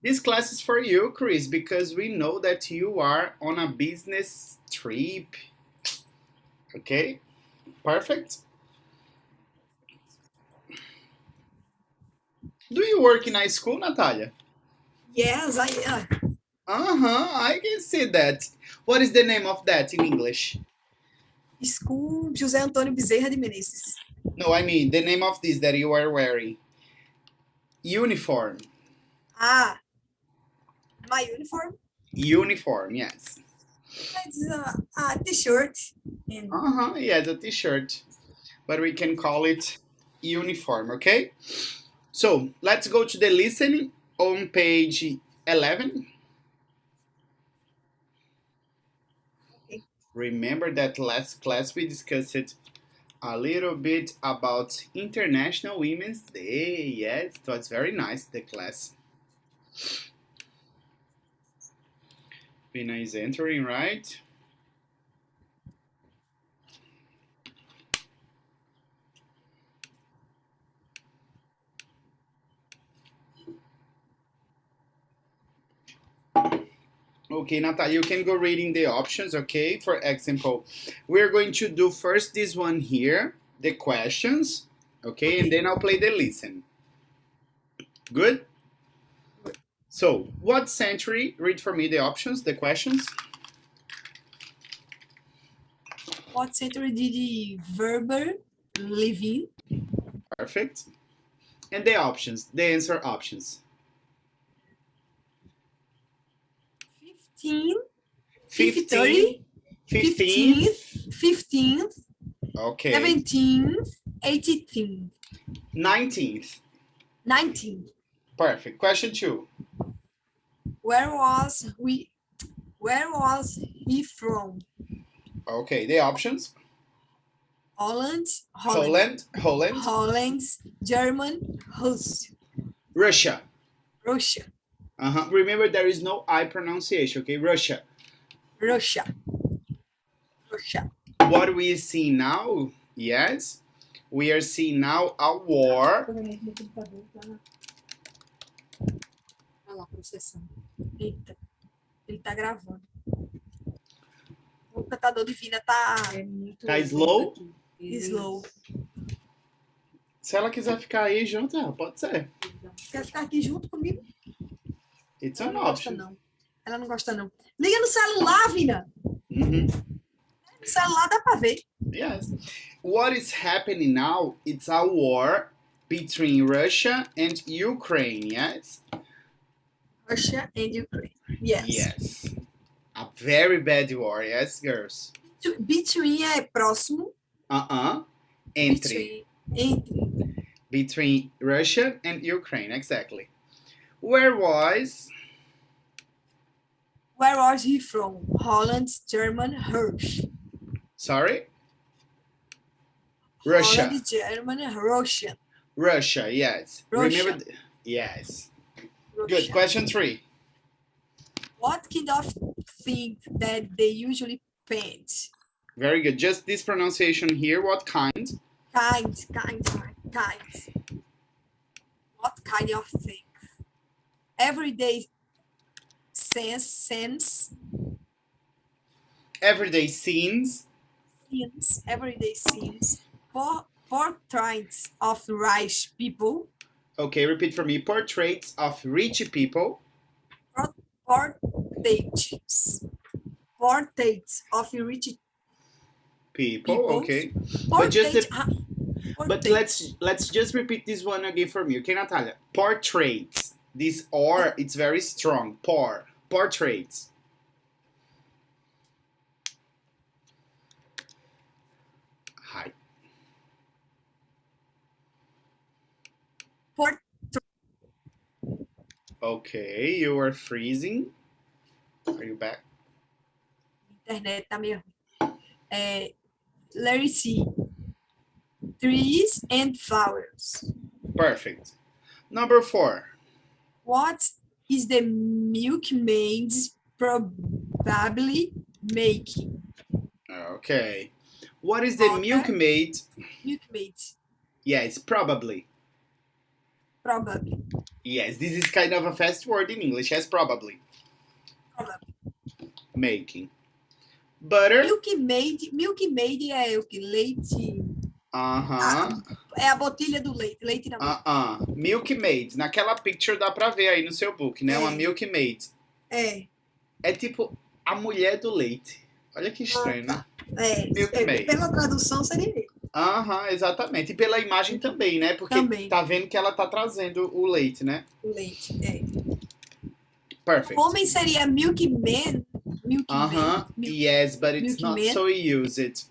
This class is for you, Chris, because we know that you are on a business trip. Okay? Perfect. Do you work in a school, Natalia? Yes, I I can see that. What is the name of that in English? School José Antônio Bezerra de Menezes. No, I mean the name of this that you are wearing. Uniform. Ah, my uniform. Uniform, yes. It's a t-shirt. And Yeah, the t-shirt. But we can call it uniform, okay? So let's go to the listening on page 11. okay. Remember that last class we discussed a little bit about International Women's Day. Yes, it was very nice, the class. Pina is entering, right? Okay, Natalia, you can go reading the options, okay? For example, we're going to do first this one here, the questions, okay? And then I'll play the listen. Good? So, what century? Read for me the options, the questions. What century did Vermeer live in? Perfect. And the options, the answer options. 15, 15, 15th, 15th, 15th, okay. 17th, 18th, 19th. 19th. Perfect. Question 2. Where was he from? Okay, the options. Holland, Holland, German, Russia. Russia, Remember, there is no I pronunciation, okay? Russia. Russia. What we see now, yes, we are seeing now a war. Olha lá, processando. Eita, ele tá gravando. O cantador divina tá Tá slow? slow. Se ela quiser ficar aí junto, pode ser. Quer ficar aqui junto comigo? It's Ela an não gosta, option. não. Ela não gosta, não. Liga no celular, Vina. No celular dá pra ver. Yes. What is happening now? It's a war between Russia and Ukraine, yes? Russia and Ukraine. Yes. Yes. A very bad war, yes, girls? Between é próximo. Entre. Entre. Between Russia and Ukraine, exactly. Where was he from? Holland, German, Hirsch. Sorry? Russia. Holland, German, Russian. Russia, yes. Russia. Remember? Yes. Russia. Good. Question 3. What kind of thing that they usually paint? Very good. Just this pronunciation here. What kind? Kind. What kind of thing? Everyday sense. Everyday scenes. Everyday scenes. Portraits of rich people. Okay, repeat for me. Portraits of rich people. Portraits of rich people. Okay. But let's just repeat this one again for me. Okay, Natalia. Portraits. This R, it's very strong. Portraits. Hi. Okay, you are freezing. Are you back? Internet tá meio. Let me see. Trees and flowers. Perfect. Number 4. What is the milkmaid probably making? Okay. What is the milkmaid? Milkmaid. Yeah, it's probably. Probably. Yes, this is kind of a fast word in English, yes, probably. Probably. Making. Butter. Milkmaid é o que? Leite. Aham. É a botilha do leite. Leite na boca. Milkmaid. Naquela picture dá pra ver aí no seu book, né? Uma Milkmaid. É. É tipo a mulher do leite. Olha que estranho, né? Milkmaid. Pela tradução seria. Exatamente. E pela imagem também, né? Porque Também. tá vendo que ela tá trazendo o leite, né? O leite, Perfect. Homem seria Milkman. Yes, but it's not so used.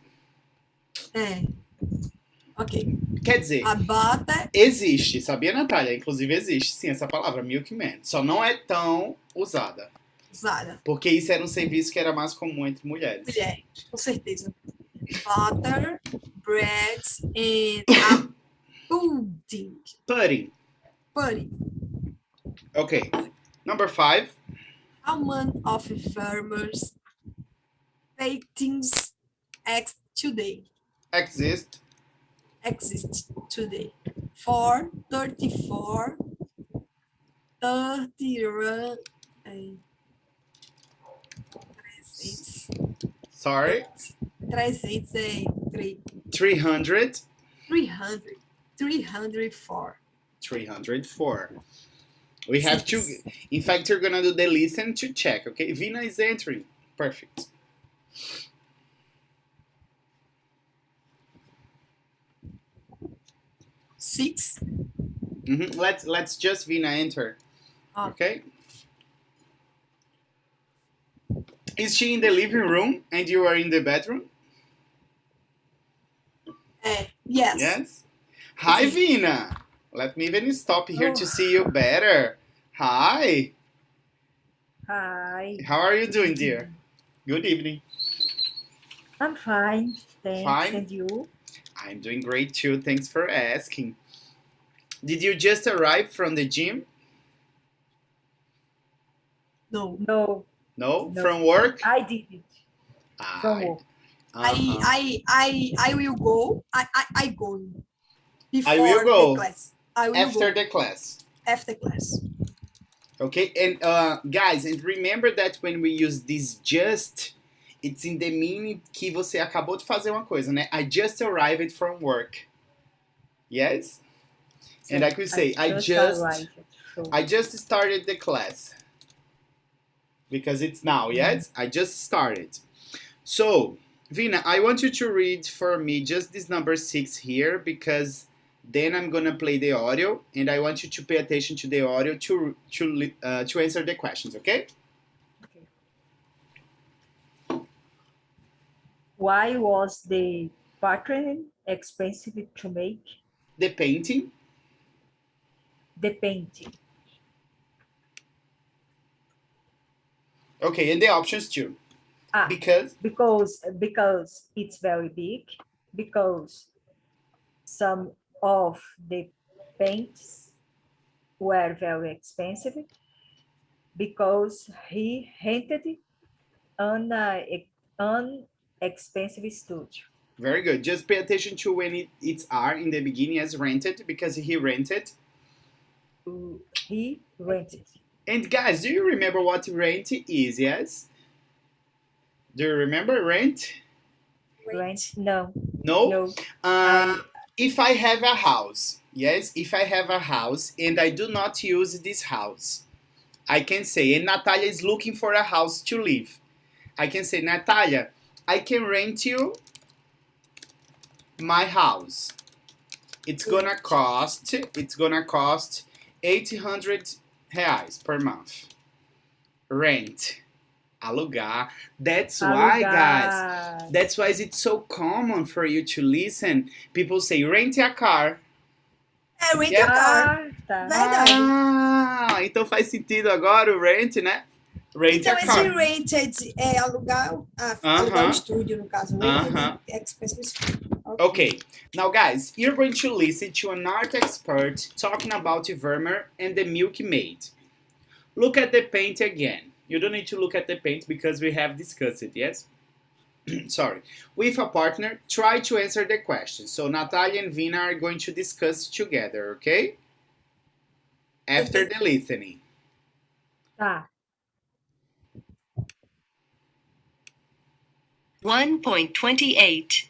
Ok. Quer dizer, a butter existe, sabia, Natália? Inclusive existe sim essa palavra, milkman. Só não é tão usada. Porque isso era um serviço que era mais comum entre mulheres. Com certeza. Butter, bread and a pudding. Pudding. Okay. Number 5. How many of farmers paintings Exist today? 4, 34, 30. Sorry. 303. 300. 304. 304. We have to. In fact, you're gonna do the listen to check. Okay, Vina is entering. Perfect. Six. Let's just Vina enter. Okay. Is she in the living room and you are in the bedroom? Yes. Yes. Hi, Vina. Let me even stop here to see you better. Hi. Hi. How are you doing, dear? Good evening. I'm fine. Thanks. Fine. And you? I'm doing great too. Thanks for asking. Did you just arrive from the gym? No. No? From work? I did it. From work. I will go. I go. Before I will go the class. I will after go. the class. After class. Okay, and guys, and remember that when we use this just, it's in the meaning que você acabou de fazer uma coisa, né? I just arrived from work. Yes? So and I could say, I just started the class. Because it's now, yes? I just started. So, Vina, I want you to read for me just this number 6 here, because then I'm gonna play the audio, and I want you to pay attention to the audio to answer the questions, okay? Why was the pattern expensive to make? The painting. The painting. Okay, and the options too. Because it's very big, because some of the paints were very expensive, because he rented an expensive studio. Very good. Just pay attention to when it's R in the beginning as rented, because he rented. He rented. And guys, do you remember what rent is, yes? Do you remember rent? Rent? No. No? If I have a house, yes, if I have a house and I do not use this house, I can say, and Natalia is looking for a house to live. I can say, Natalia, I can rent you my house. It's gonna cost 800 reais per month. Rent. Alugar. That's why, guys. That's why it's so common for you to listen. People say, rent a car. Rent a car. Verdade. Então faz sentido agora o rent, né? Rent a car. Então, esse rented é alugar o estúdio, no caso. Rented é expensive studio. Okay, now guys, you're going to listen to an art expert talking about Vermeer and the Milkmaid. Look at the paint again. You don't need to look at the paint because we have discussed it, yes? Sorry. With a partner, try to answer the question. So Natalia and Vina are going to discuss together, okay? after the listening. Tá. 1.28.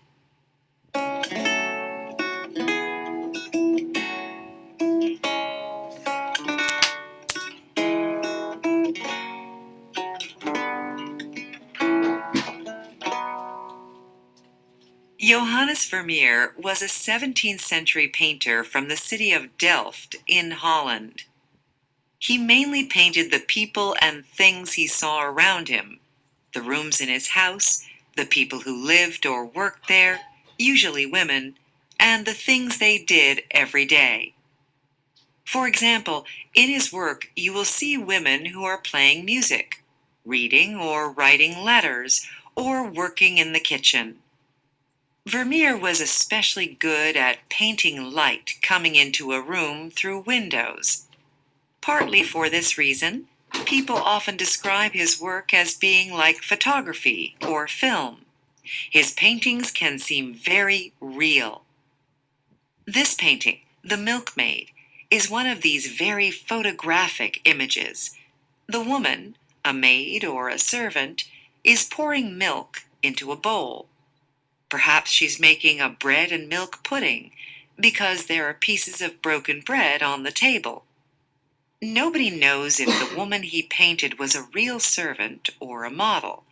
Johannes Vermeer was a 17th century painter from the city of Delft in Holland. He mainly painted the people and things he saw around him, the rooms in his house, the people who lived or worked there, usually women, and the things they did every day. For example, in his work, you will see women who are playing music, reading or writing letters, or working in the kitchen. Vermeer was especially good at painting light coming into a room through windows. Partly for this reason, people often describe his work as being like photography or film. His paintings can seem very real. This painting, The Milkmaid, is one of these very photographic images. The woman, a maid or a servant, is pouring milk into a bowl. Perhaps she's making a bread and milk pudding because there are pieces of broken bread on the table. Nobody knows if the woman he painted was a real servant or a model.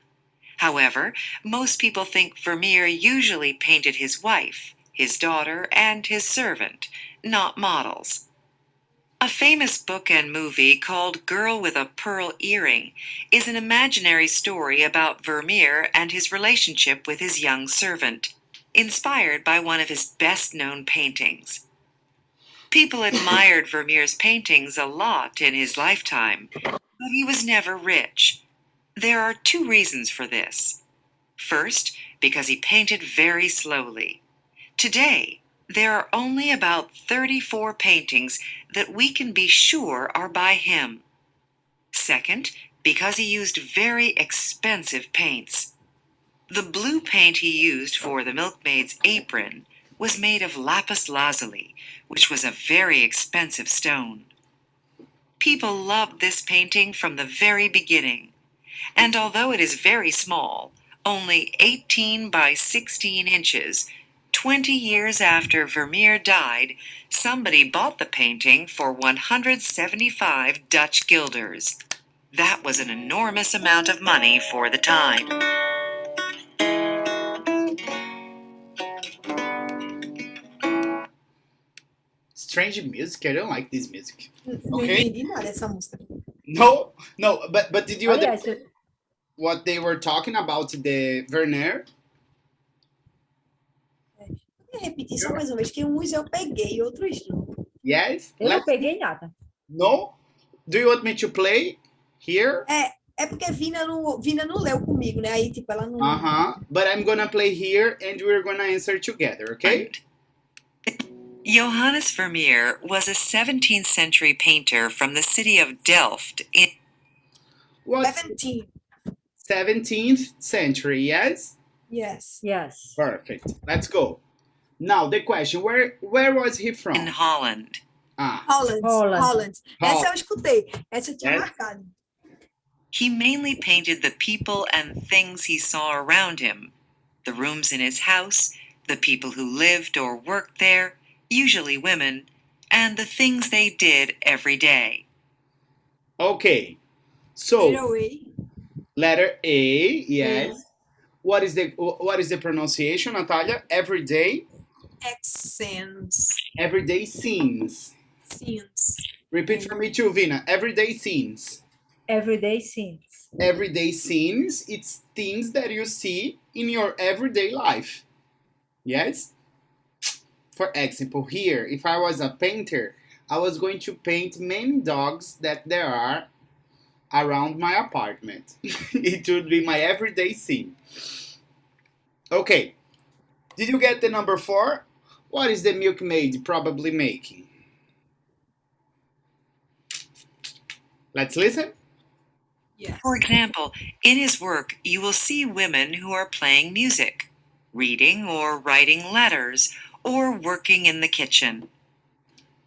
However, most people think Vermeer usually painted his wife, his daughter, and his servant, not models. A famous book and movie called Girl with a Pearl Earring is an imaginary story about Vermeer and his relationship with his young servant, inspired by one of his best-known paintings. People admired Vermeer's paintings a lot in his lifetime, but he was never rich. There are two reasons for this. First, because he painted very slowly. Today, there are only about 34 paintings that we can be sure are by him. Second, because he used very expensive paints. The blue paint he used for the milkmaid's apron was made of lapis lazuli, which was a very expensive stone. People loved this painting from the very beginning, and although it is very small, only 18 by 16 inches, 20 years after Vermeer died, somebody bought the painting for 175 Dutch guilders. That was an enormous amount of money for the time. Strange music. I don't like this music. Não Okay. entendi nada dessa música. No, no, but did you Aliás, understand what they were talking about the Vermeer? Vou repetir só mais uma vez, que uns eu peguei, outros não. Yes. eu não peguei nada. No. Do you want me to play here? É porque Vina não leu comigo, né? Aí, tipo, ela não... But I'm gonna play here and we're gonna answer together, okay? Johannes Vermeer was a 17th century painter from the city of Delft in What's 17. 17th century, yes? Yes. Yes. Perfect. Let's go. Now the question, where was he from? Holland. Holland. Essa eu escutei. Essa eu tinha Yes. marcado. He mainly painted the people and things he saw around him, the rooms in his house, the people who lived or worked there, usually women, and the things they did every day. Okay. So Away. letter A, yes. What is the pronunciation, Natalia? Everyday? Accents. Everyday scenes. Scenes. Repeat for me too, Vina. Everyday scenes. Everyday scenes. Everyday scenes, it's things that you see in your everyday life. Yes? For example, here, if I was a painter, I was going to paint many dogs that there are around my apartment. It would be my everyday scene. Okay. Did you get the number 4? What is the milkmaid probably making? Let's listen. Yes. For example, in his work, you will see women who are playing music, reading or writing letters, or working in the kitchen.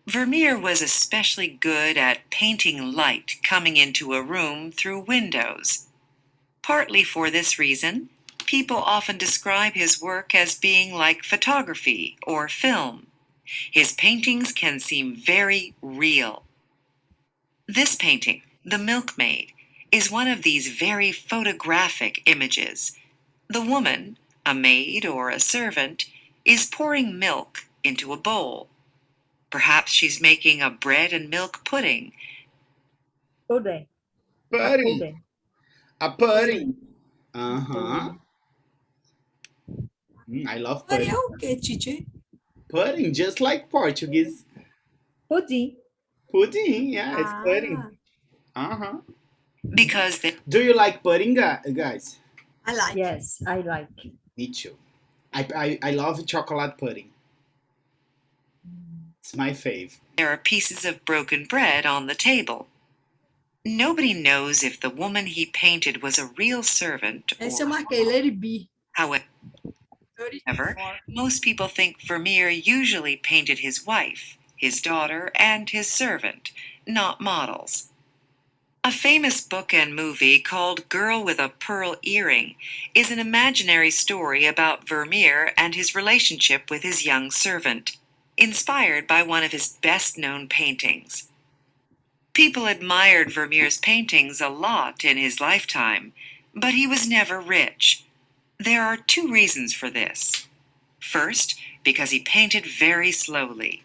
Vermeer was especially good at painting light coming into a room through windows. Partly for this reason, people often describe his work as being like photography or film. His paintings can seem very real. This painting, The Milkmaid, is one of these very photographic images. The woman, a maid or a servant, is pouring milk into a bowl. Perhaps she's making a bread and milk pudding. Pudding. A Pudding. pudding. A pudding. Uh-huh. I love Pudding pudding. é o quê, teacher? Pudding, just like Portuguese. Pudding. Pudding, yeah, it's pudding. Ah, Uh-huh. Because Do you like pudding, guys? I like. Yes, I like. Me too. I love chocolate pudding. It's my fave. there are pieces of broken bread on the table. Nobody knows if the woman he painted was a real servant Esse eu or, marquei, let it be. however, 34. most people think Vermeer usually painted his wife, his daughter, and his servant, not models. A famous book and movie called Girl with a Pearl Earring is an imaginary story about Vermeer and his relationship with his young servant, inspired by one of his best-known paintings. People admired Vermeer's paintings a lot in his lifetime, but he was never rich. There are two reasons for this. First, because he painted very slowly.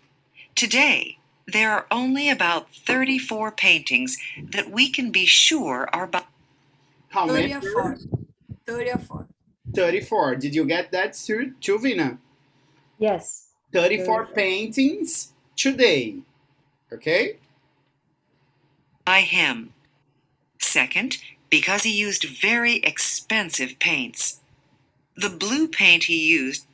Today, there are only about 34 paintings that we can be sure are by. How many? 34. 34. 34. Did you get that, too, Vina? Yes. 34 34. paintings today. Okay? By him. Second, because he used very expensive paints. The blue paint he used.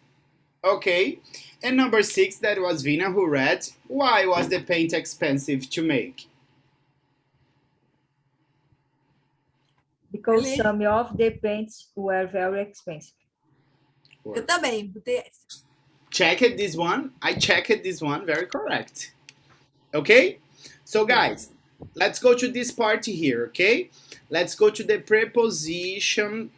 Okay. And number 6, that was Vina who read. Why was the paint expensive to make? Because Really? some of the paints were very expensive. Eu também, botei essa. Checked this one. I checked this one. Very correct. Okay? So, guys, let's go to this part here, okay? Let's go to the prepositions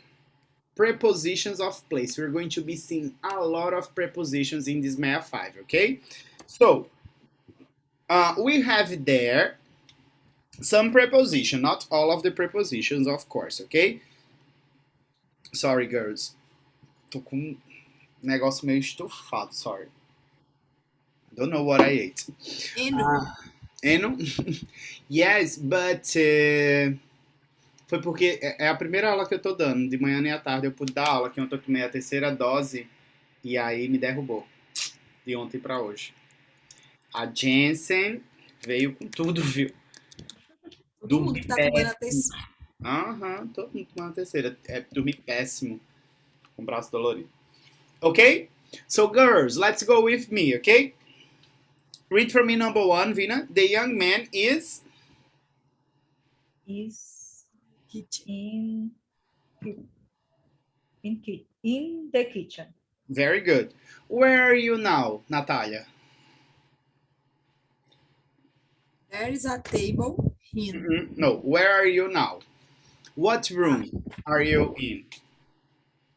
of place. We're going to be seeing a lot of prepositions in this MEA5, okay? So, we have there some preposition, not all of the prepositions, of course, okay? Sorry, girls. Tô com um negócio meio estufado, sorry. I don't know what I ate. Eno? Yes, but foi porque é a primeira aula que eu tô dando, de manhã nem à tarde eu pude dar aula, que ontem eu tomei a terceira dose e aí me derrubou, de ontem pra hoje. A Jensen veio com tudo, viu? Todo mundo que tá tomando a terceira. Aham, todo mundo tomando a terceira. É dormir péssimo, com o braço dolorido. Ok? So, girls, let's go with me, okay? Read for me number 1, Vina. The young man is In the kitchen. very good. Where are you now, Natalia? There is a table here. No, where are you now? What room are you in?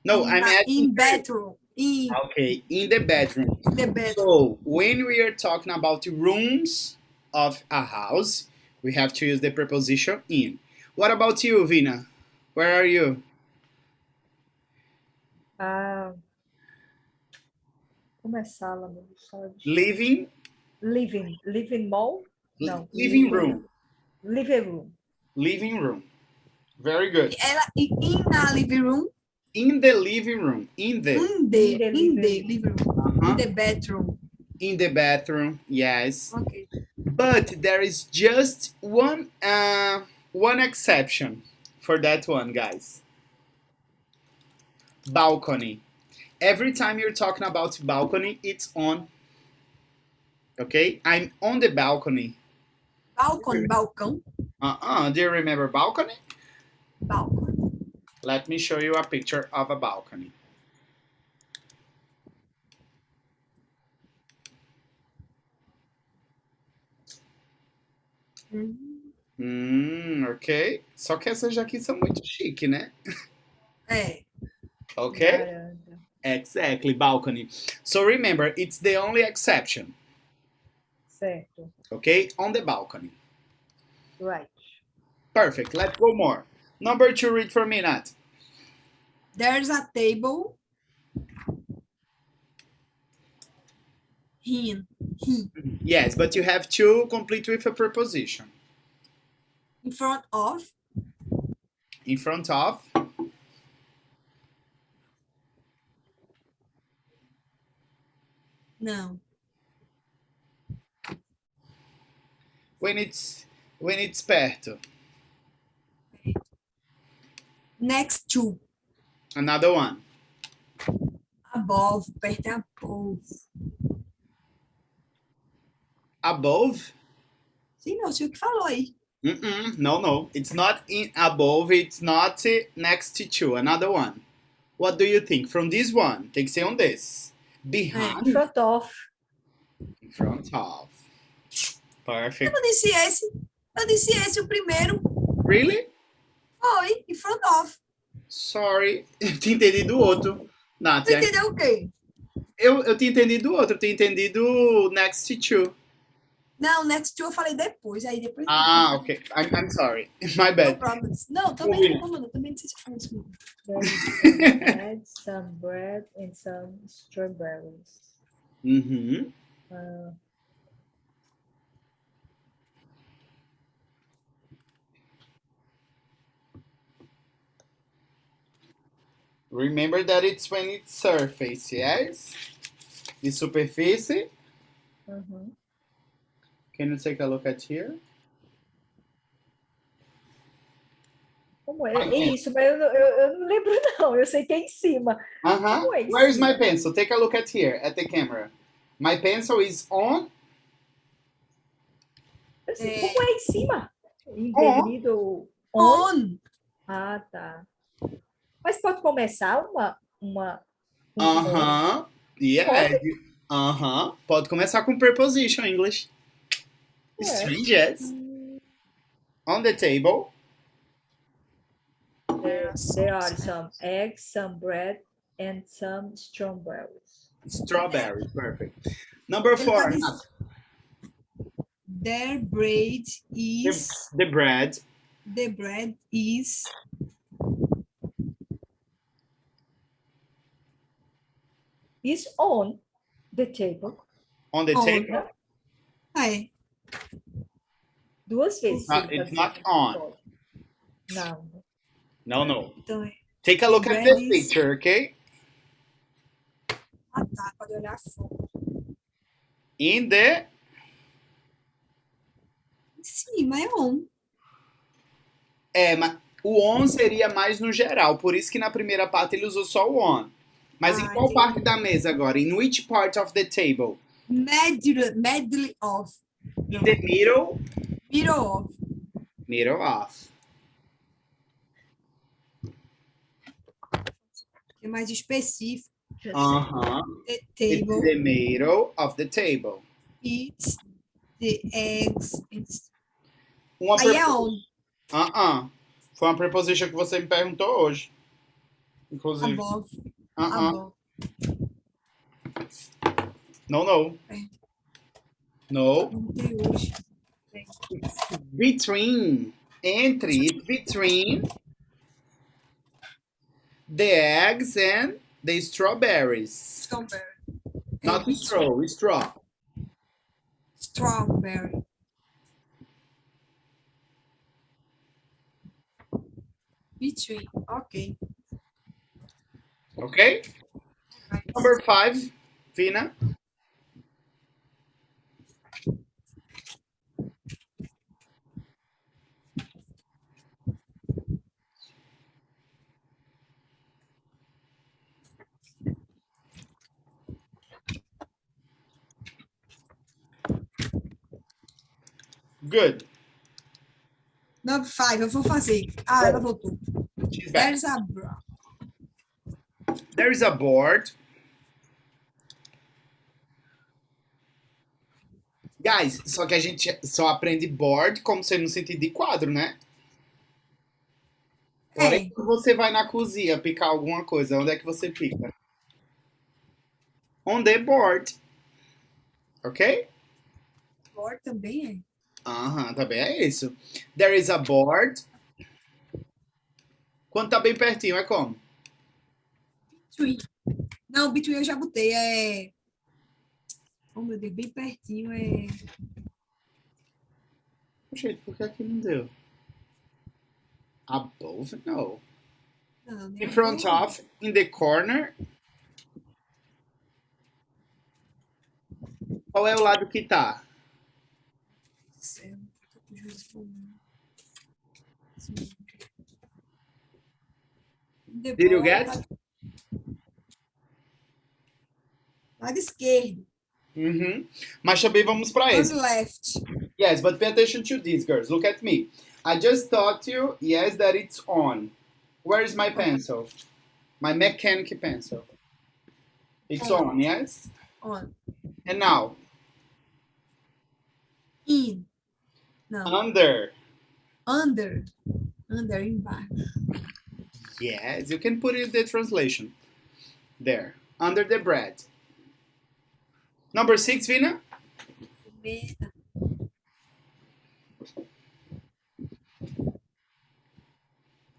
No, I'm asking. In bedroom. Okay, in the bedroom. The bedroom. So, when we are talking about rooms of a house, we have to use the preposition in. What about you, Vina? Where are you? Como é sala, meu? Sala de... Living? Living mall? No. Living room. Living room. Living room. Very good. Ela in a living room. In the living room. In the living room. Uh-huh. In the bedroom. In the bathroom. Yes. Okay. But there is just one exception for that one, guys. Balcony. Every time you're talking about balcony, it's on. Okay? I'm on the balcony. Balcão. Do you remember balcony? Balcony. Let me show you a picture of a balcony. Ok. Só que essas aqui são muito chique, né? É. Okay? Varanda. Exactly, balcony. So remember, it's the only exception. Certo. Okay? On the balcony. Right. Perfect. Let's go more. Number 2, read for me, Nat. There's a table. He. Yes, but you have to complete with a preposition. In front of. In front of. Não. When it's perto. Next to. Another one. Above. Perto é above. Above. Sim, não, sei o que falou aí. No. It's not in above. It's not next to. Another one. What do you think? From this one, tem que ser um desses. Behind. In front of. In front of. Perfect. Eu disse esse. Eu disse esse o primeiro. Really? Foi. In front of. Sorry. Eu tinha entendido o outro. Tu Nath, entendeu o quê? eu tinha entendido o outro. Eu tinha entendido next to. Não, next to eu falei depois. Aí depois. Ah, ok. I'm sorry. My No bad. problem. Não, também Ouvindo. não, mano. Também não sei se eu falei isso. There's some bread and some strawberries. Uhum. Remember that it's when it's surface, yes? De superfície. Uhum. Can you take a look at here? Como é? É isso, mas eu não lembro, não. Eu sei que é em cima. Uh-huh. Como é em Where is cima? my pencil? Take a look at here, at the camera. My pencil is on. Eu sei, como é em cima? Indefinido. On. Ah, tá. Mas pode começar uma Uh-huh. Yeah. Uh-huh. Pode começar com preposition English. Strange, yes. On the table. There are some eggs, some bread, and some strawberries. Strawberry. Perfect. Number Ele tá 4. dizendo- Their bread is. The bread. The bread is. Is on the table. On the On. table. É. Duas vezes. It's not on. Não. No. Então é. Take a look at Bread this is- picture, okay? Ah, tá. Pode olhar a foto. In the. Em cima é on. Mas o on seria mais no geral, por isso que na primeira parte ele usou só o on. Mas em qual Entendi. parte da mesa agora? In which part of the table? Medley of. In the middle? Middle of. Middle of. É mais específico. Uh-huh. The It's table. the middle of the table. It's the eggs. Uma Aí é on. Foi uma preposition que você me perguntou hoje. Inclusive. Above. Uh-uh. Above. No. É. No. Não tem hoje. Between. Entre. Between the eggs and the strawberries. Strawberry. Not É, straw, straw. Strawberry. Between. Ok. Okay? Number 5, Vina. Good. Number 5, eu vou fazer. Ah, ela voltou. She's back. There's a bra. There is a board. Guys, só que a gente só aprende board como sendo no sentido de quadro, né? Porém, É, quando você vai na cozinha picar alguma coisa, onde é que você pica? On the board, ok? board também é. Aham, também é isso. There is a board. Quando tá bem pertinho, é como? Between. Não, between eu já botei. É. Oh, meu Deus, bem pertinho. É. Gente, por que aqui não deu? Above? No. Não, In nem front above. of, in the corner. Qual é o lado que tá? Céu, tô com juízo comum. Sim. The Did you ball, get? lado esquerdo. Uhum. Mas também vamos para On esse. left. Yes, but pay attention to this, girls. Look at me. I just taught you, yes, that it's on. Where is my pencil? My mechanic pencil. It's on, yes? On. And now, In. Não. under. Under. Under, embaixo. Yes, you can put it in the translation. There. Under the bread. Number 6, Vina? Merda.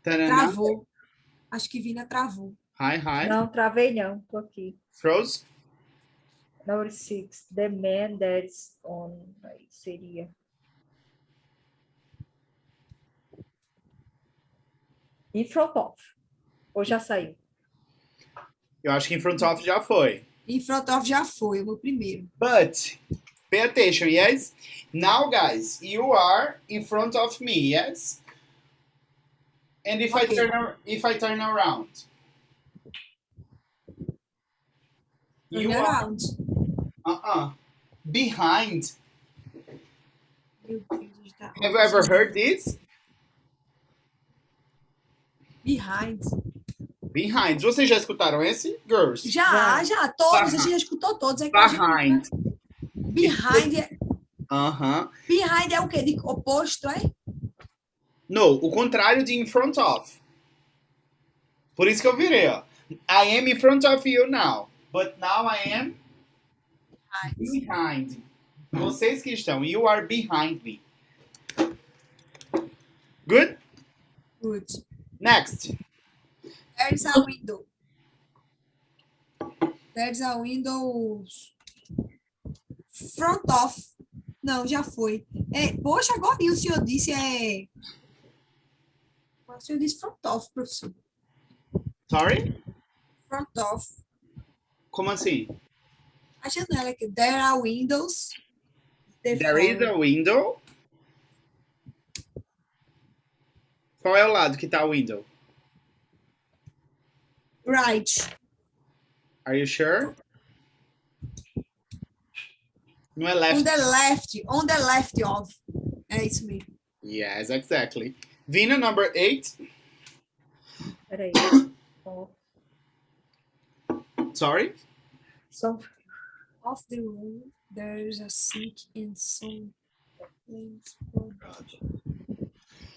Ta-da-da. Travou. Acho que Vina travou. Hi, hi. Não, travei não, tô aqui. Froze? Number 6, the man that's on, aí seria. In front of. Ou já saiu? Eu acho que in front of já foi. In front of já foi, o meu primeiro. But, pay attention, yes? Now, guys, you are in front of me, yes? And if Okay. if I turn around, Turn you are around. behind. Meu Deus, tá. Have you ever heard this? Behind. Behind. Vocês já escutaram esse, girls? Já. Todos. A gente já escutou todos. É que a gente- Behind. Behind é, Behind o quê? De oposto, é? No, o contrário de in front of. Por isso que eu virei, ó. I am in front of you now. But now I am behind. Vocês que estão. You are behind me. Good? Good. Next. There's a window. There's a window. Front of. Não, já foi. É, poxa, agora o senhor disse O senhor disse front of, professor. Sorry? Front of. Como assim? A janela aqui. There are windows. There is a window. Qual é o lado que tá o window? Right. Are you sure? Não é left. On the left of. É isso mesmo. Yes, exactly. Vina, number 8. Peraí. Off. Sorry? Só Off the room, there's a sink and some plates.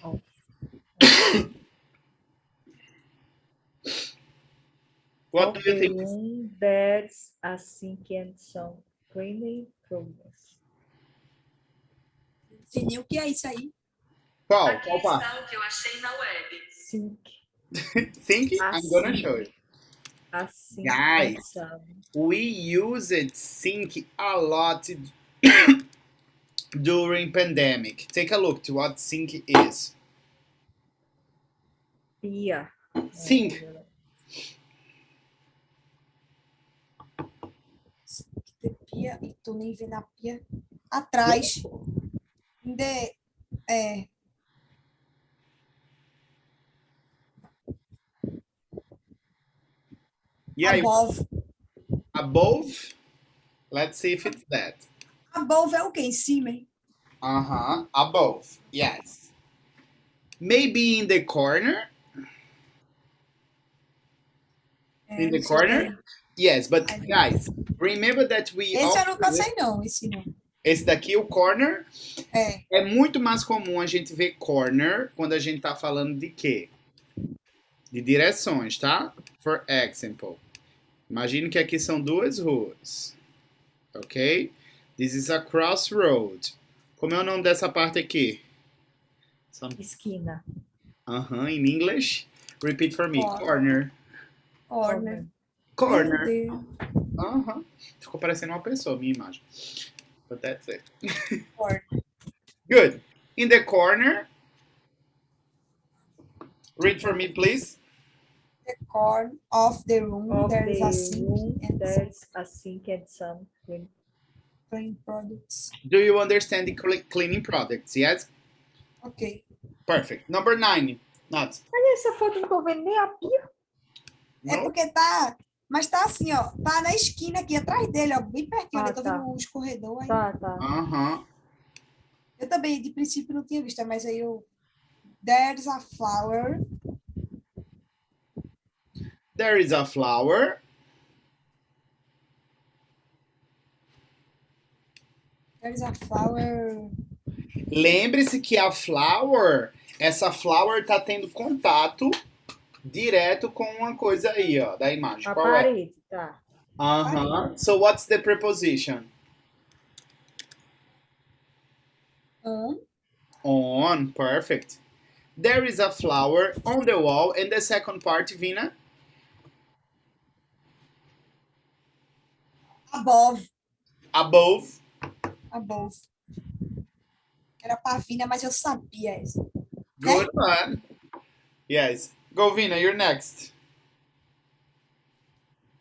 off. What do you the think? room, there's a sink and some cleaning progress. Não sei nem o que é isso aí. Qual? Qual parte? o que eu achei na web. Sink. Think? I'm gonna show you. A sink Guys. and some. We used sync a lot during pandemic. Take a look to what sync is. Pia. Sync. Pia, e tô nem vendo a pia. Atrás. Yeah, Above. above. Let's see if it's that. Above é o quê? Em cima, hein? Above. Yes. Maybe in the corner. In the não sei corner? bem. Yes, but guys, remember that we Esse eu also nunca sei, não. Esse não. Esse daqui, o corner, É. é muito mais comum a gente ver corner quando a gente tá falando de quê? De direções, tá? For example. Imagine que aqui são duas ruas. Ok? This is a crossroad. Como é o nome dessa parte aqui? Esquina. In English. Repeat for me. Corner. Corner. Corner. Corner. Meu Deus. Ficou parecendo uma pessoa, minha imagem. But that's it. Corner. Good. In the corner. Tipo, Read for me, please. The corner of the room, Of there is the a sink room, and some there's a sink and some clean products. Do you understand the cleaning products? Yes? Ok. Perfect. Number 9. Not. Olha essa foto, não tô vendo nem a pia. É No? porque tá. Mas tá assim, ó. Tá na esquina aqui, atrás dele, ó. Bem pertinho. Ah, Eu tô tá. vendo o escorredor aí. Tá. Eu também, de princípio, não tinha visto, mas aí eu. There's a flower. There is a flower. There's a flower. Lembre-se que a flower, essa flower tá tendo contato direto com uma coisa aí, ó, da imagem. A Qual é? parede, tá. So what's the preposition? On, perfect. There is a flower on the wall. And the second part, Vina? Above. Above. Above. Era pavina, mas eu sabia isso. Good one. Yes. Go, Vina, you're next.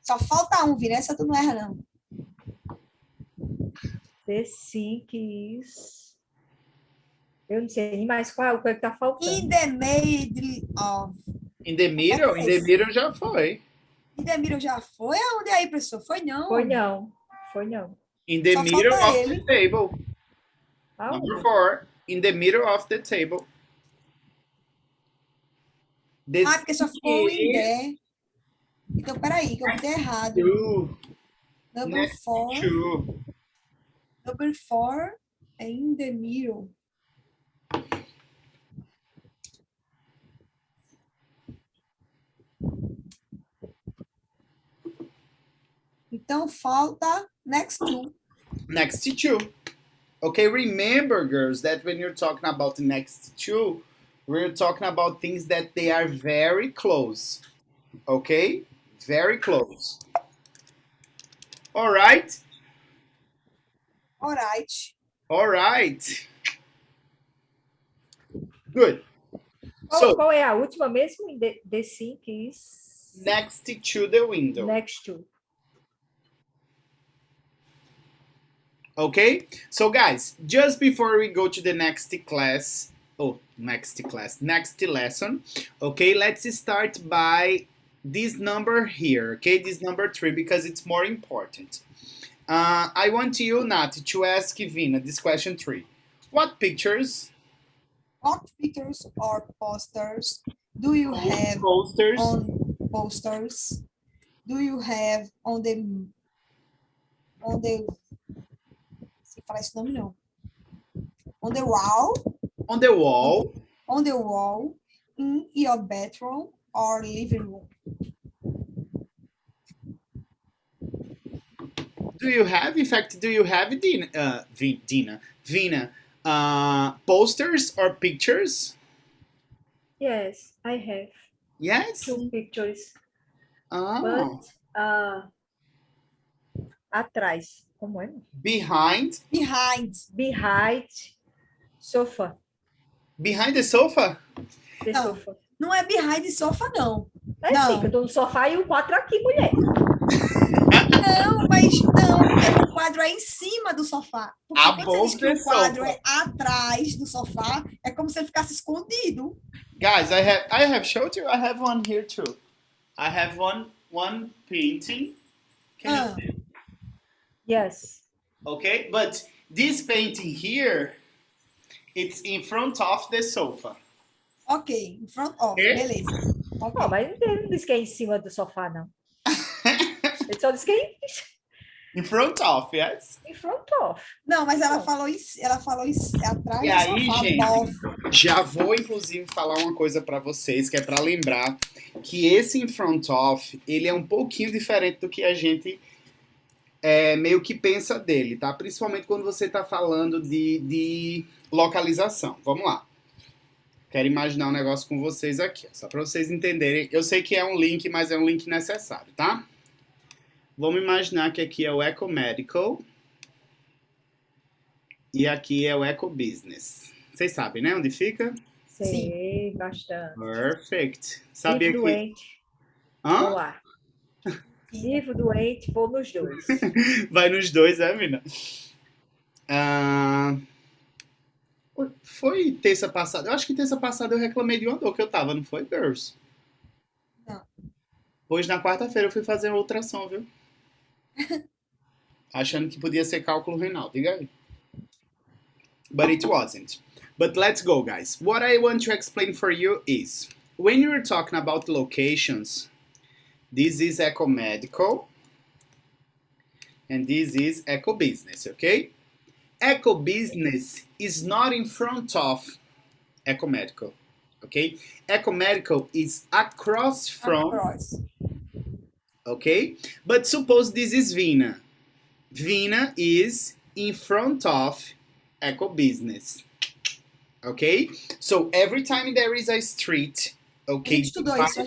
Só falta um, Vina. Essa tu não erra, não. The sink is... Eu não sei nem mais qual é o que tá faltando. In the middle of. In the middle? In the middle já foi. In the middle já foi? Aonde aí, professor? Foi não. Foi não. Foi não. In the Só middle falta of ele. the table. Aonde? Number 4. In the middle of the table. The Ah, porque só ficou sink in is there. Então, peraí, que eu botei errado. two. Number Next 4. to. Number 4 é in the middle. Então, falta next to. Next to. Okay, remember, girls, that when you're talking about the next to, we're talking about things that they are very close. Okay? Very close. All right? Alright. All right. Good. So, Qual é a última mesmo? The sink is... next to the window. Next to. Okay? So, guys, just before we go to the next lesson, okay, let's start by this number here, okay, this number 3, because it's more important. I want you, Nat, to ask Vina this question 3. What pictures or posters do you have posters on posters? Do you have on the se falar esse nome não. On the wall in your bedroom or living room? do you have, Vina, posters or pictures? Yes, I have Yes? 2 pictures. Ah. But atrás. Como é? Behind Behind sofa. the sofa? The Não. sofa. Não é behind sofa, não. É Não. sim, que eu tô no sofá e o quadro aqui, mulher. Não, mas não, porque o quadro é em cima do sofá. Porque quando você diz que Above o the quadro sofa. é atrás do sofá, é como se ele ficasse escondido. Guys, I have showed you. I have one here too. I have one painting. Can you see? Yes. Okay, but this painting here, it's in front of the sofa. Ok, in front of, É? beleza. Ok. Não, mas ele não disse que é em cima do sofá, não. Ele só disse que é In front of, yes? In front of. Não, mas ela Não. falou atrás E do aí, sofá. gente, Off. já vou inclusive falar uma coisa pra vocês, que é pra lembrar que esse in front of, ele é um pouquinho diferente do que a gente meio que pensa dele, tá? Principalmente quando você tá falando de localização. Vamos lá. Quero imaginar um negócio com vocês aqui, só pra vocês entenderem. Eu sei que é um link, mas é um link necessário, tá? Vamos imaginar que aqui é o Eco Medical e aqui é o Eco Business. Vocês sabem, né, onde fica? Sei, bastante. Perfect. Sabia Vivo que... doente, vou Hã? lá. Vivo doente, vou nos dois. Vai nos dois, mina? Foi terça passada. Eu acho que terça passada eu reclamei de uma dor que eu tava, não foi, girls? Não. Pois na quarta-feira eu fui fazer uma ultrassom, viu? Achando que podia ser cálculo renal, diga aí. But it wasn't. But let's go, guys. What I want to explain for you is, when you're talking about locations, this is Eco Medical, and this is Eco Business, okay? Eco Business is not in front of Eco Medical, okay? Eco Medical is across from, Across. okay? But suppose this is Vina. Vina is in front of Eco Business, okay? So every time there is a street, A okay, gente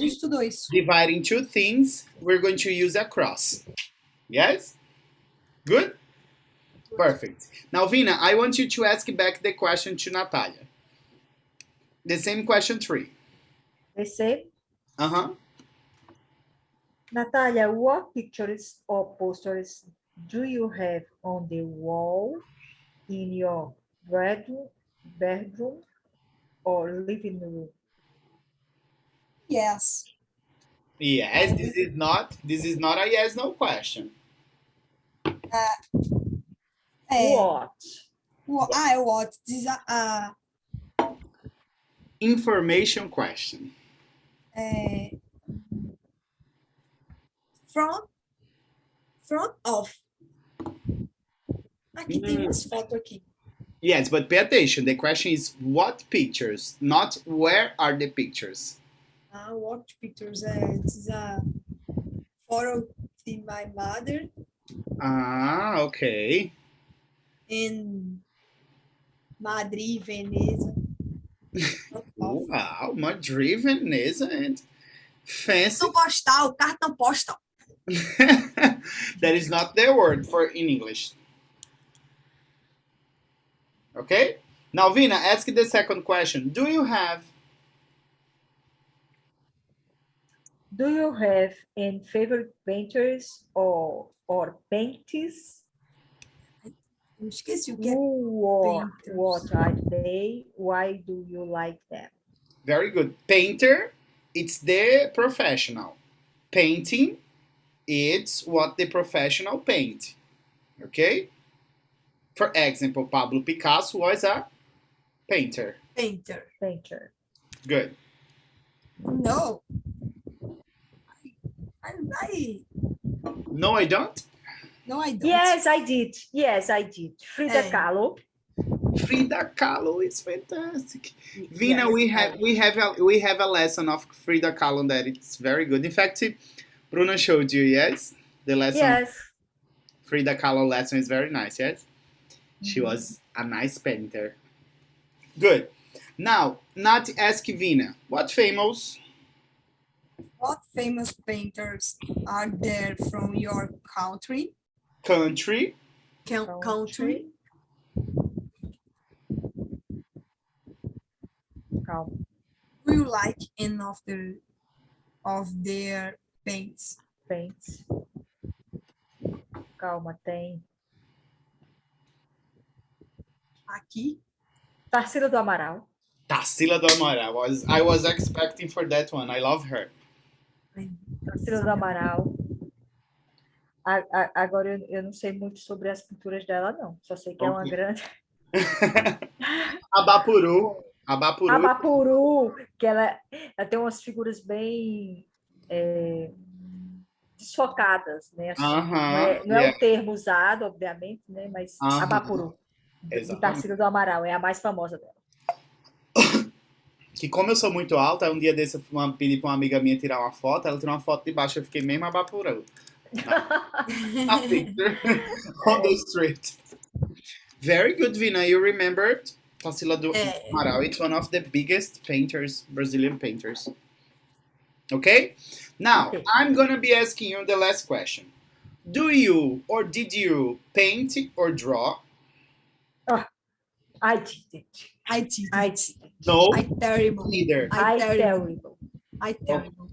estudou isso. dividing two things, we're going to use across. Yes? Good? Perfect. Now, Vina, I want you to ask back the question to Natalia. The same question 3. The same. Uh-huh. Natalia, what pictures or posters do you have on the wall in your bedroom or living room? Yes. Yes, this is not a yes no question. What? What? This is a Information question. front of. Aqui tem umas fotos aqui. Yes, but pay attention. The question is what pictures, not where are the pictures. What pictures? This is a photo of my mother Okay. in Madrid, Veneza. Wow, Madrid, Veneza, and fancy. Cartão postal. That is not the word for in English. Okay? Now, Vina, ask the second question. Do you have any favorite painters or paintings? Eu esqueci o que é. What are they? Why do you like them? Very good. Painter, it's the professional. Painting, it's what the professional paint. Okay? For example, Pablo Picasso was a painter. Painter. Good. No. No, I don't. No, I don't. Yes, I did. Frida Kahlo. Frida Kahlo is fantastic. Vina, Yes, we have a lesson of Frida Kahlo that it's very good. In fact, Bruna showed you, yes? The lesson. Yes. Frida Kahlo lesson is very nice, yes? She was a nice painter. Good. Now, Nat ask Vina, what famous painters are there from your country? country Country. Calma. Do you like any of their paints? Calma, tem. Aqui. Tarsila do Amaral. Tarsila do Amaral. I was expecting for that one. I love her. Tarsila do Amaral. Agora eu não sei muito sobre as pinturas dela, não. Só sei que é uma grande. Abapuru, que ela tem umas figuras bem desfocadas, né? Assim, Aham, não é yeah. o termo usado, obviamente, né? Mas a Aham, Bapuru, de exatamente. Tarsila do Amaral, é a mais famosa dela. Que como eu sou muito alta, um dia desse eu pedi pra uma amiga minha tirar uma foto, ela tirou uma foto de baixo, eu fiquei mesmo abaporando. A picture on the street. Very good, Vina. You remembered Tarsila do Amaral. It's one of the biggest painters, Brazilian painters. Okay? Now, Okay. I'm gonna be asking you the last question. Do you or did you paint or draw? I did. I did. I did. No, I terrible. neither. I terrible. terrible. I terrible.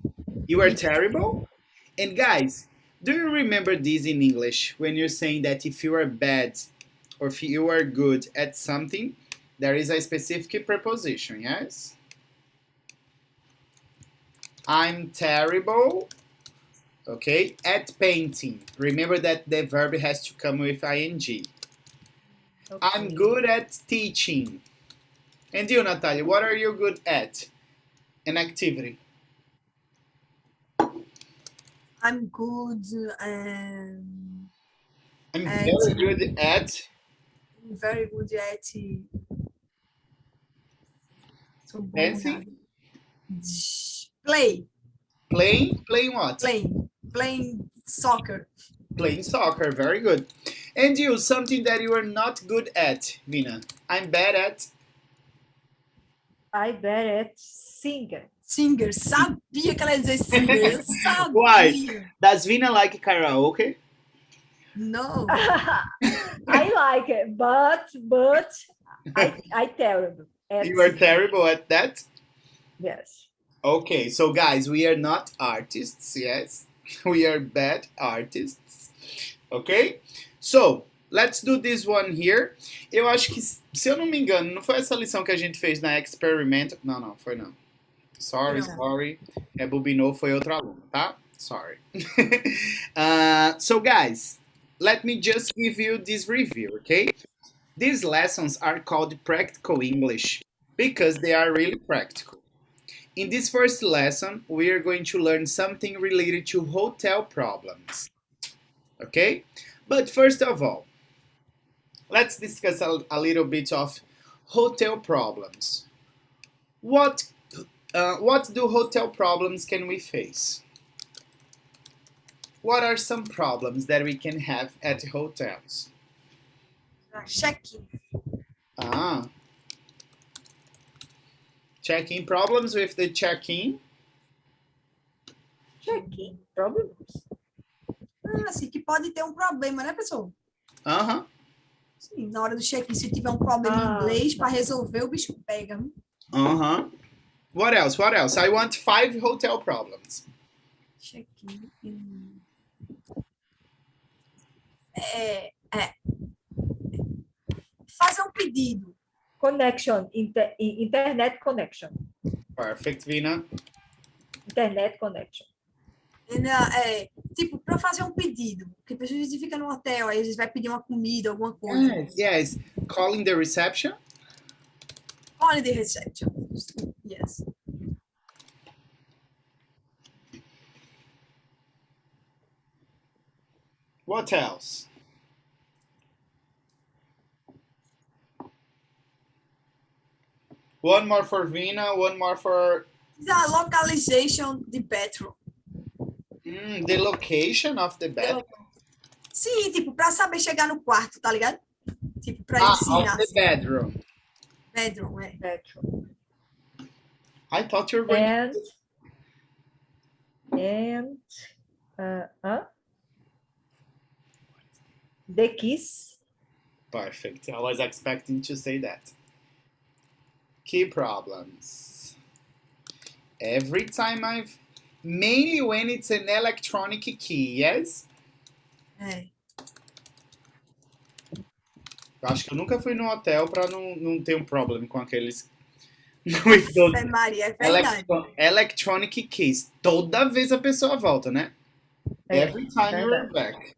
You are terrible? And guys, do you remember this in English when you're saying that if you are bad or if you are good at something, there is a specific preposition, yes? I'm terrible, okay, at painting. Remember that the verb has to come with ing. Okay. I'm good at teaching. And you, Natalia, what are you good at? An activity. I'm good. I'm At- very good at. Very good at. Sou bom, Dancing? Play. Playing what? Playing soccer. Playing soccer, very good. And you, something that you are not good at, Vina. I'm bad at. I bet at singer. Singer. Sabia que ela ia dizer singer. Eu sabia. Why? Does Vina like karaoke? No. I like it, but I terrible. At You are singing. terrible at that? Yes. Okay, so guys, we are not artists, yes. We are bad artists. Okay? So, let's do this one here. Eu acho que, se eu não me engano, não foi essa lição que a gente fez na Experiment. Não, foi não. Sorry. Rebobinou, foi outro aluno, tá? Sorry. So, guys, let me just give you this review, okay? These lessons are called Practical English because they are really practical. In this first lesson, we are going to learn something related to hotel problems. Okay? But first of all, let's discuss a little bit of hotel problems. What do hotel problems can we face? What are some problems that we can have at hotels? Check-in. Check-in problems with the check-in. Check-in problems. Assim, que pode ter um problema, né, pessoal? Uh-huh. Sim, na hora do check-in, se tiver um problema em inglês, para resolver, o bicho pega. Uh-huh. What else? I want 5 hotel problems. Check-in. Fazer um pedido. Connection, internet connection. Perfect, Vina. Internet connection. Tipo, para fazer um pedido, porque a pessoa às vezes fica no hotel, aí às vezes vai pedir uma comida, alguma coisa. Yes. Calling the reception. Calling the reception. Yes. What else? One more for Vina, one more for... The localization the bedroom. The location of the bed. Sim, tipo, para saber chegar no quarto, tá ligado? Tipo, para Of ensinar. the bedroom. Bedroom, Bedroom. I thought you were going The kiss. Perfect. I was expecting to say that. Key problems. Every time mainly when it's an electronic key, yes? Eu acho que eu nunca fui num hotel para não ter um problema com aqueles... with those Maria, é verdade. electronic keys. Toda vez a pessoa volta, né? Every time you're back.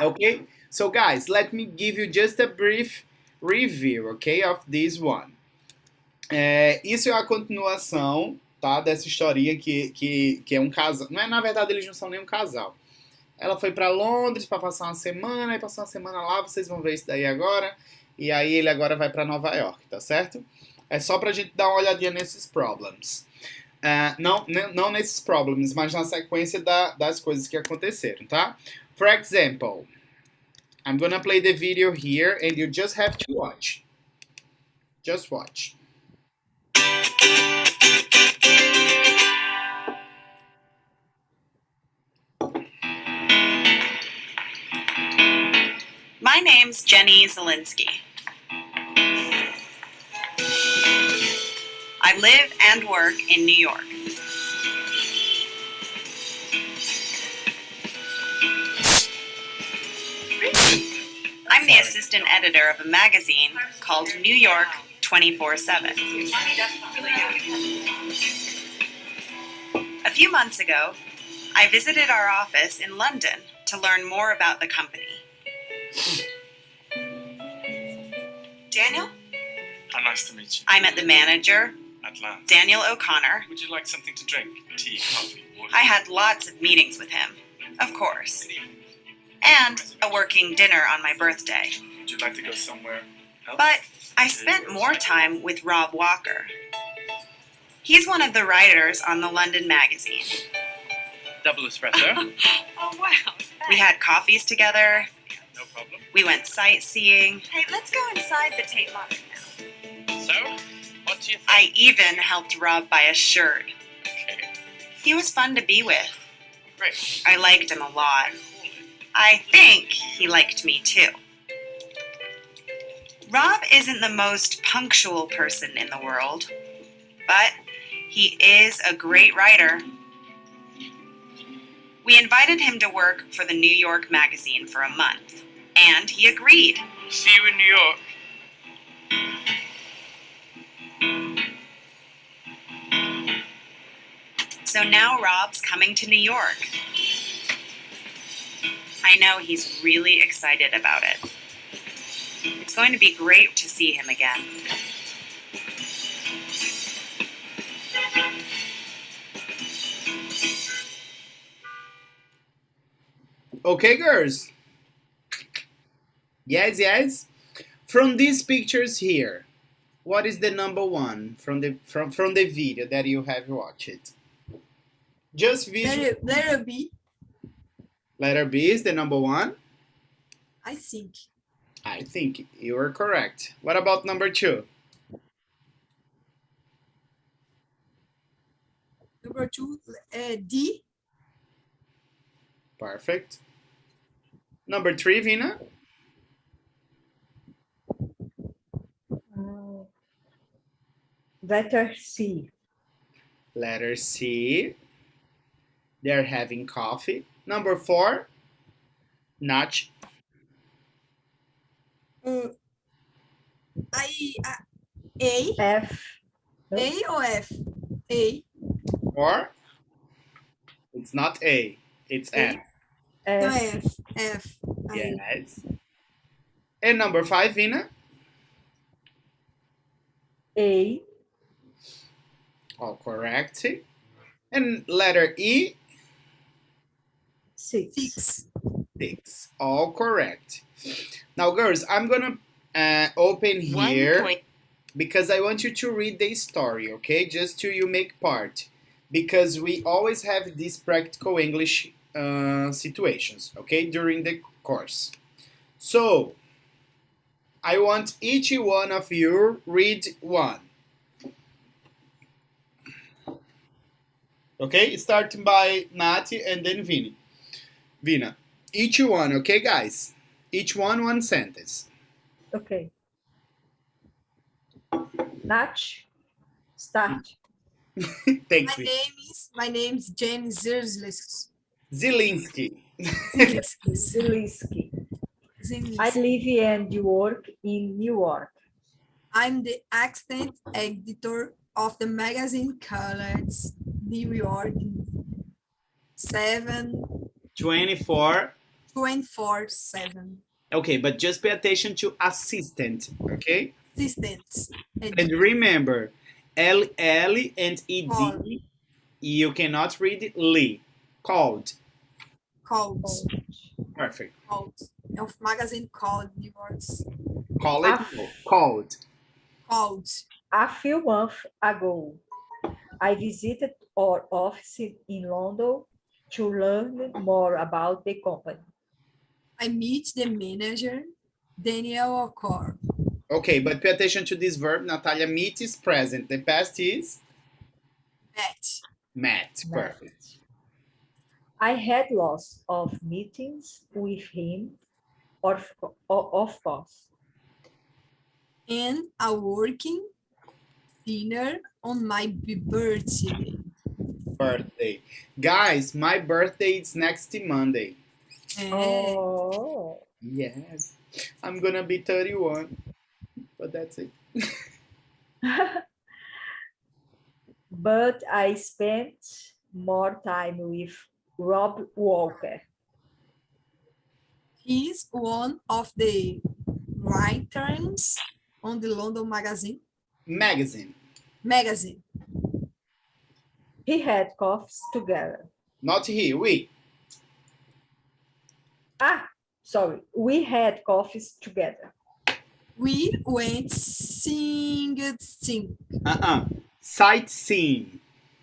Okay? So guys, let me give you just a brief review, okay, of this one. Isso é a continuação, tá, dessa historinha que é um casal. Não é, na verdade, eles não são nem um casal. Ela foi para Londres para passar uma semana, e passou uma semana lá, vocês vão ver isso daí agora. E aí ele agora vai para Nova York, tá certo? É só pra gente dar uma olhadinha nesses problems. Não nesses problems, mas na sequência das coisas que aconteceram, tá? For example, I'm gonna play the video here and you just have to watch. Just watch. My name's Jenny Zielinski. I live and work in New York. I'm the assistant editor of a magazine called New York 24/7. A few months ago, I visited our office in London to learn more about the company. Daniel? How nice to meet you. I met the manager, Atlanta. Daniel O'Connor. Would you like something to drink? Tea, coffee, water? I had lots of meetings with him, of course, and a working dinner on my birthday. Would you like to go somewhere else? But I spent more time with Rob Walker. He's one of the writers on the London magazine. Double espresso. Oh, wow. We had coffees together. No problem. We went sightseeing. Hey, let's go inside the Tate Modern now. So, what do you think? I even helped Rob buy a shirt. Okay, He was fun to be with. great. I liked him a lot. I think he liked me too. Rob isn't the most punctual person in the world, but he is a great writer. We invited him to work for the New York magazine for a month, and he agreed. See you in New York. So now Rob's coming to New York. I know he's really excited about it. It's going to be great to see him again. Okay, girls. Yes. From these pictures here, what is the number one from the video that you have watched? Just visual. Letter B, Letter B is the number one. I think. I think you are correct. What about number two? Number two, D. Perfect. Number three, Vina. Letter C. Letter C. They're having coffee. Number four, Notch. A. F. A or F? A. Or it's not A, it's F. No, F. F. Yes. And number five, Vina. A. All correct. And letter E, 6. 6. 6. All correct. Now, girls, I'm gonna open here because I want you to read the story, okay? Just to you make part, because we always have these practical English situations, okay, during the course. So, I want each one of you read one. Okay, starting by Nati and then Vina. Each one, okay, guys? Each one sentence. Okay. Natch. Start. Thanks, My Vina. name is James Zielinski. Zielinski. Zielinski. I live and work in New York. I'm the assistant editor of the magazine called New York 24. 24/7. Okay, but just pay attention to assistant, okay? Assistant. And remember, L and ED, Called. you cannot read Lee. Called. Called. Perfect. Called. É um magazine called New York. Call it. Called. Called. A few months ago, I visited our office in London to learn more about the company. I meet the manager, Daniel O'Connor. Okay, but pay attention to this verb. Natalia, meet is present. The past is Met. met. Perfect. I had lots of meetings with him, of course. And a working dinner on my birthday. Birthday. Guys, my birthday is next Monday. Oh, Yes. I'm gonna be 31. But that's it. but I spent more time with Rob Walker. He's one of the writers on the London Magazine. magazine. He had coffees together. Not he, we. We had coffees together. We went sightseeing. Sightseeing.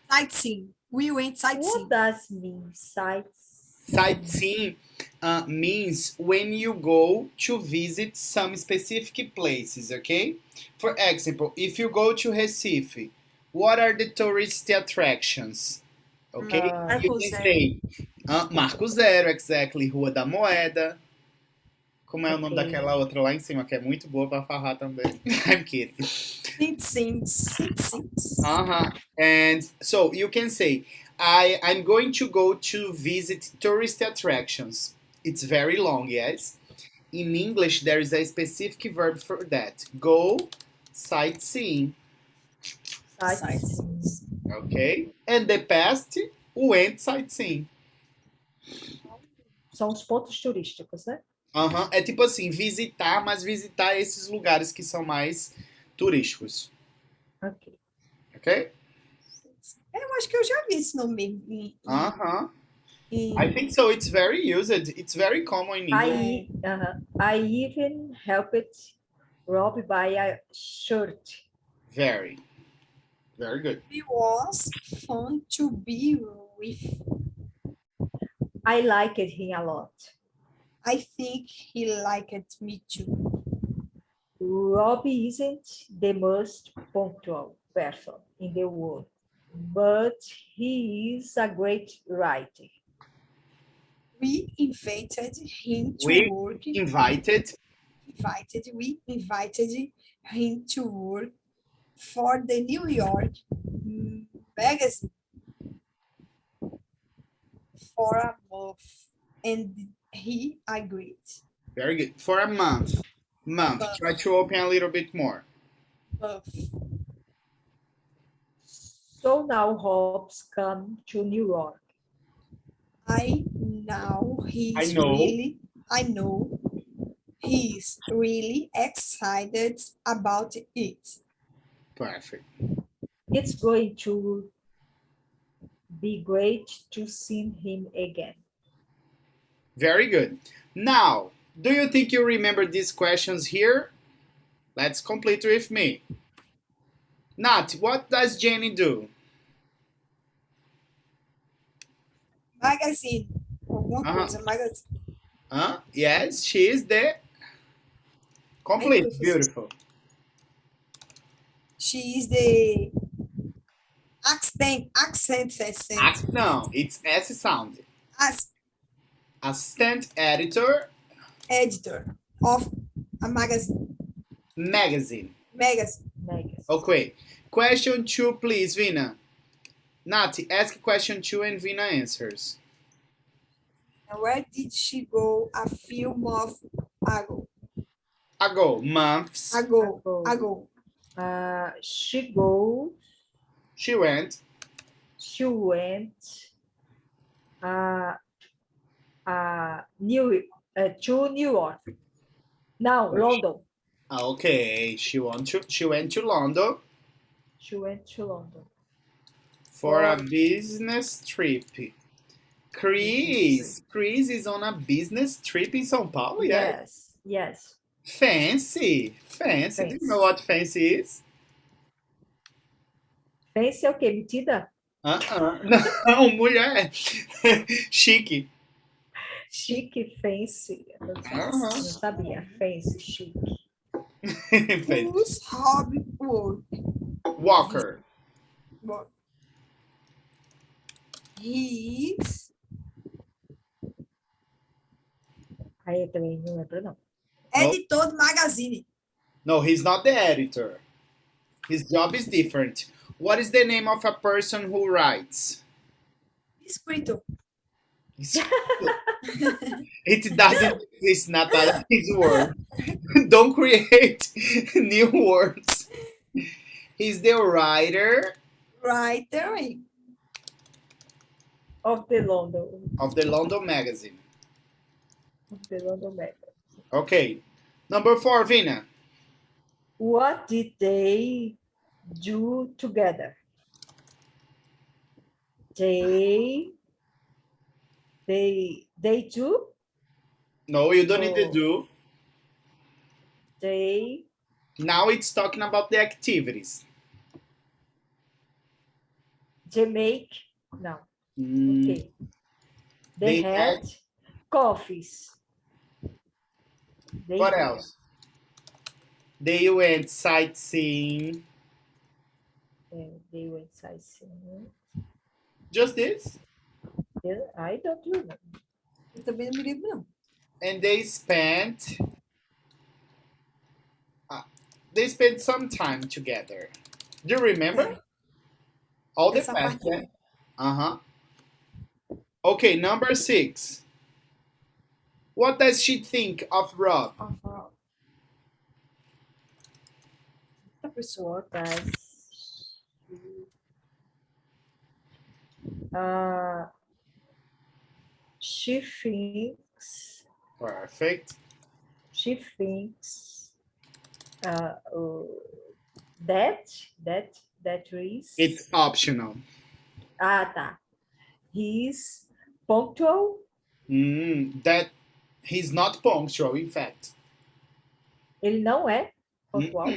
Sightseeing. We went sightseeing. What does mean Sightseeing means when you go to visit some specific places, okay? For example, if you go to Recife, what are the tourist attractions? Okay? You can say Marco Zero, exactly, Rua da Moeda. Como é o nome daquela outra lá em cima, que é muito boa pra farrar também. I'm kidding. It seems. And so you can say, I'm going to go to visit tourist attractions. It's very long, yes? In English, there is a specific verb for that. Go sightseeing. Sightseeing. Okay? And the past, went sightseeing. São os pontos turísticos, né? É tipo assim, visitar, mas visitar esses lugares que são mais turísticos. Ok. Ok? Eu acho que eu já vi esse nome. I think so. It's very used. It's very common in English. I even helped Rob buy a shirt. Very. Very good. It was fun to be with. I liked him a lot. I think he liked me too. Rob isn't the most punctual person in the world, but he is a great writer. We invited him to work. We invited him to work for the New York magazine for a month, and he agreed. Very good. For a month. Try to open a little bit more. So now Rob's come to New York. I know he's really excited about it. Perfect. It's going to be great to see him again. Very good. Now, do you think you remember these questions here? Let's complete with me. Nat, what does Jenny do? Magazine. Alguma coisa, magazine. Yes, she is the complete. Beautiful. She is the accent. No, it's S sound. Assistant editor of a magazine. Okay. Question 2, please, Vina. Nati, ask question 2 and Vina answers. Where did she go a few months ago? Months. Ago. She went to New York. Now, London. Okay, she went to London. She went to London for a business trip. Chris. Chris is on a business trip in São Paulo, yeah? Yes. Fancy. Fancy. Do you know what fancy is? Fancy é o quê? Metida? Não, mulher. Chique. Chique, fancy. Eu não sabia. Fancy, chique. Fancy. Whose hobby work? Walker. He is Aí eu também não lembro, não. editor de magazine. No, he's not the editor. His job is different. What is the name of a person who writes? Escritor. It doesn't exist, Natalia. His word. Don't create new words. He's the writer Writer. Of the London. of the London magazine. Of the London magazine. Okay. Number 4, Vina. What did they do together? They do. No, you don't need to do. They Now it's talking about the activities. make. No. Mm, Okay. They had coffees. What else? They went sightseeing. They went sightseeing. Just this. I don't remember. Eu também não me lembro, não. And they spent some time together. Do you remember? All the Essa past, parte né? Uh-huh. Okay, number 6. What does she think of Rob? A pessoa faz. She thinks. Perfect. She thinks that is. It's optional. Tá. He's punctual. That he's not punctual, in fact. Ele não é pontual.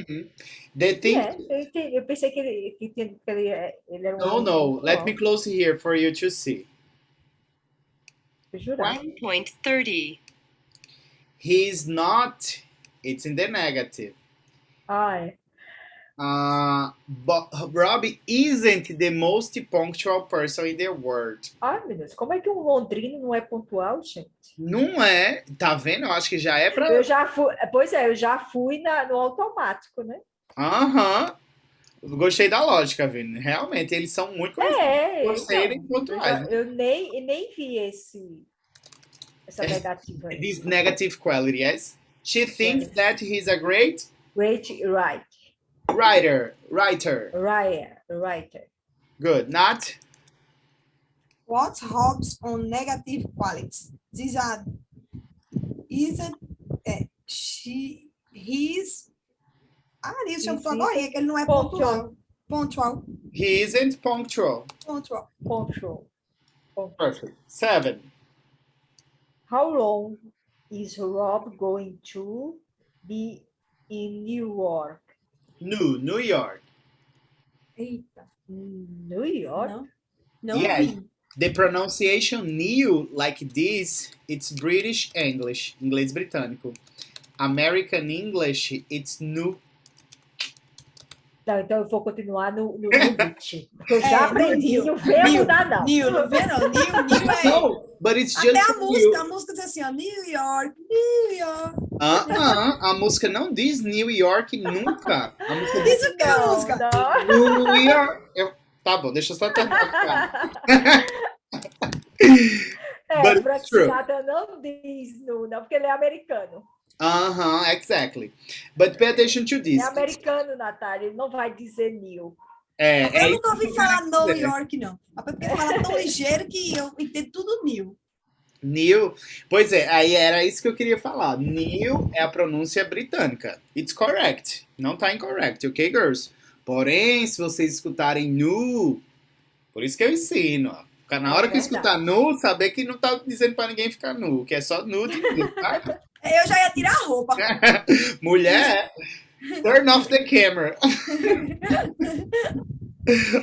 They think. Eu pensei que ele era um. No. Let me close here for you to see. Jurar. 1.30. He's not. It's in the negative. É. But Robbie isn't the most punctual person in the world. Ai, meu Deus, como é que um londrino não é pontual, gente? Não é, tá vendo? Eu acho que já é pra. Eu já fui no automático, né? Gostei da lógica, Vini. Realmente, eles são muito conhecidos por serem pontuais. Né? Eu nem vi essa negativa aí. This negative quality, yes? She thinks that he's a great writer. Good. Not? What hobbies on negative qualities? These are isn't he's isso é um porcaria, que ele não é pontual. He isn't punctual. Punctual. Perfect. 7. How long is Rob going to be in New York? New York. Eita. New York? Não. Yes. The pronunciation new like this, it's British English, inglês britânico. American English, it's new. Não, então eu vou continuar no beat. Eu já aprendi, não vê mudar, não. New é... No, but it's just Até a música diz assim, ó, New York. A música não diz New York nunca. A música diz o que a música? New York. Tá bom, deixa eu só terminar. Frank Sinatra não diz não, porque ele é americano. Exactly. But pay attention to this. É americano, Natália, ele não vai dizer new. Eu nunca ouvi falar New York, não. Porque fala tão ligeiro que eu entendo tudo new. New, pois é, aí era isso que eu queria falar. New é a pronúncia britânica. It's correct. Não tá incorrect, ok, girls? Porém, se vocês escutarem new, por isso que eu ensino, ó. Na hora que É escutar nu, saber que não tá dizendo pra ninguém ficar nu, que é só nude, tá? Eu já ia tirar a roupa. Mulher, turn off the camera.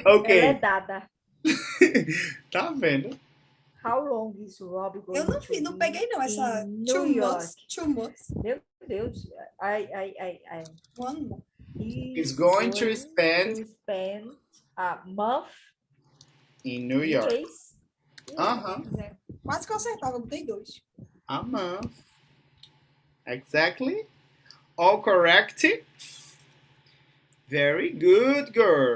Ela Ok, é dada. tá vendo? How long is Rob going Eu não, to não be peguei, não, essa in New two York? months. 2 months. Meu Deus. 1 month. He's going to spend to spend a month in New in York. case. Aham, Quase que eu acertava, eu botei 2. a month. Exactly. All correct. Very good, girl.